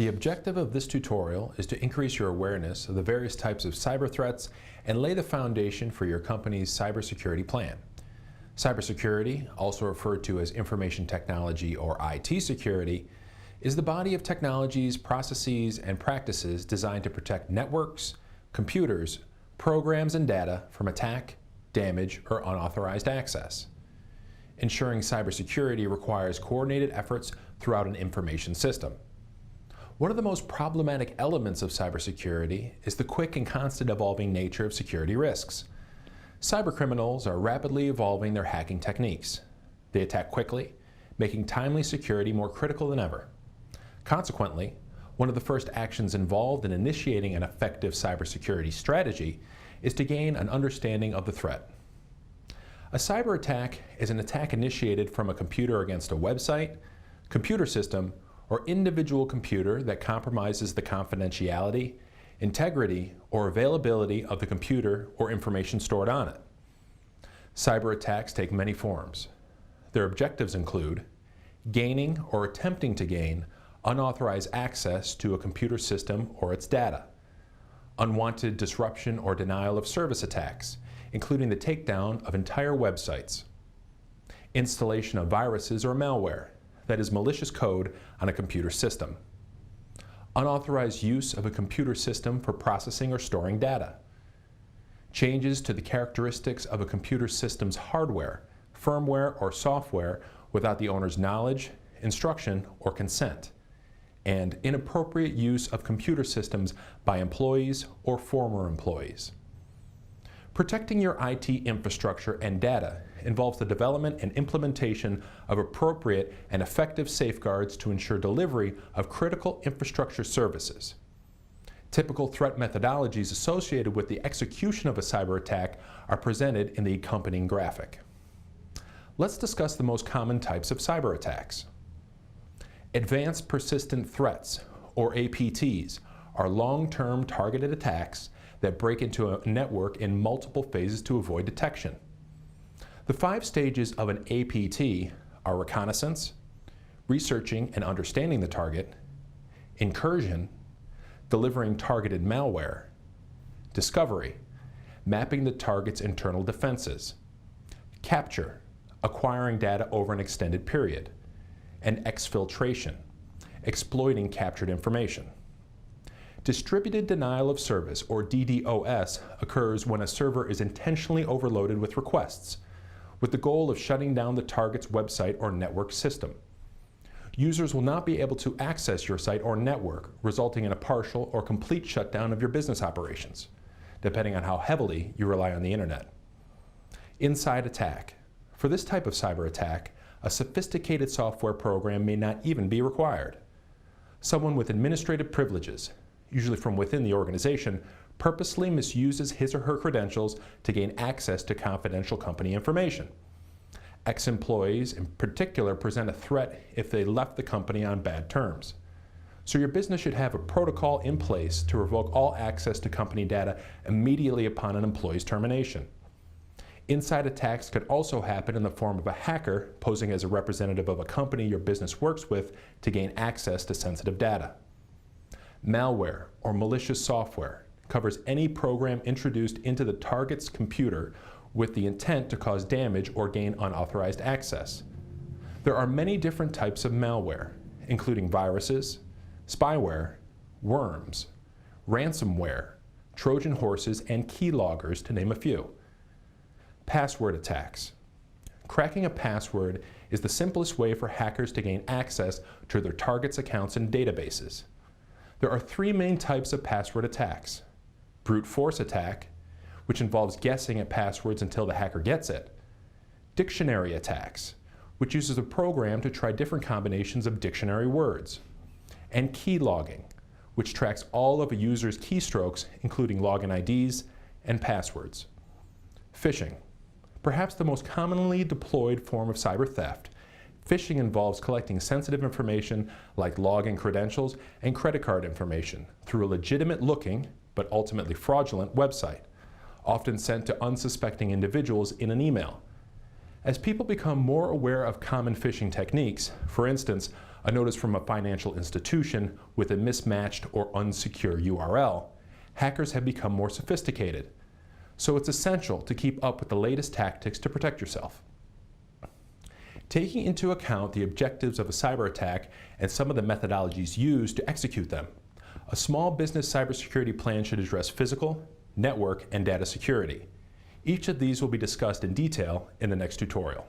The objective of this tutorial is to increase your awareness of the various types of cyber threats and lay the foundation for your company's cybersecurity plan. Cybersecurity, also referred to as information technology or IT security, is the body of technologies, processes, and practices designed to protect networks, computers, programs, and data from attack, damage, or unauthorized access. Ensuring cybersecurity requires coordinated efforts throughout an information system. One of the most problematic elements of cybersecurity is the quick and constant evolving nature of security risks. Cybercriminals are rapidly evolving their hacking techniques. They attack quickly, making timely security more critical than ever. Consequently, one of the first actions involved in initiating an effective cybersecurity strategy is to gain an understanding of the threat. A cyber attack is an attack initiated from a computer against a website, computer system, or individual computer that compromises the confidentiality, integrity, or availability of the computer or information stored on it. Cyber attacks take many forms. Their objectives include gaining or attempting to gain unauthorized access to a computer system or its data, unwanted disruption or denial of service attacks, including the takedown of entire websites, installation of viruses or malware, that is malicious code on a computer system, unauthorized use of a computer system for processing or storing data, changes to the characteristics of a computer system's hardware, firmware, or software without the owner's knowledge, instruction, or consent, and inappropriate use of computer systems by employees or former employees. Protecting your IT infrastructure and data involves the development and implementation of appropriate and effective safeguards to ensure delivery of critical infrastructure services. Typical threat methodologies associated with the execution of a cyber attack are presented in the accompanying graphic. Let's discuss the most common types of cyber attacks. Advanced Persistent Threats, or APTs, are long-term targeted attacks that break into a network in multiple phases to avoid detection. The 5 stages of an APT are reconnaissance, researching and understanding the target, incursion, delivering targeted malware, discovery, mapping the target's internal defenses, capture, acquiring data over an extended period, and exfiltration, exploiting captured information. Distributed denial of service, or DDoS, occurs when a server is intentionally overloaded with requests, with the goal of shutting down the target's website or network system. Users will not be able to access your site or network, resulting in a partial or complete shutdown of your business operations, depending on how heavily you rely on the internet. Inside attack. For this type of cyber attack, a sophisticated software program may not even be required. Someone with administrative privileges, usually from within the organization, purposely misuses his or her credentials to gain access to confidential company information. Ex-employees in particular present a threat if they left the company on bad terms. So your business should have a protocol in place to revoke all access to company data immediately upon an employee's termination. Inside attacks could also happen in the form of a hacker posing as a representative of a company your business works with to gain access to sensitive data. Malware, or malicious software, covers any program introduced into the target's computer with the intent to cause damage or gain unauthorized access. There are many different types of malware, including viruses, spyware, worms, ransomware, Trojan horses, and keyloggers, to name a few. Password attacks. Cracking a password is the simplest way for hackers to gain access to their target's accounts and databases. There are 3 main types of password attacks. Brute force attack, which involves guessing at passwords until the hacker gets it. Dictionary attacks, which uses a program to try different combinations of dictionary words. And keylogging, which tracks all of a user's keystrokes, including login IDs and passwords. Phishing. Perhaps the most commonly deployed form of cyber theft, phishing involves collecting sensitive information like login credentials and credit card information through a legitimate-looking, but ultimately fraudulent website, often sent to unsuspecting individuals in an email. As people become more aware of common phishing techniques, for instance, a notice from a financial institution with a mismatched or unsecure URL, hackers have become more sophisticated. So it's essential to keep up with the latest tactics to protect yourself. Taking into account the objectives of a cyber attack and some of the methodologies used to execute them, a small business cybersecurity plan should address physical, network, and data security. Each of these will be discussed in detail in the next tutorial.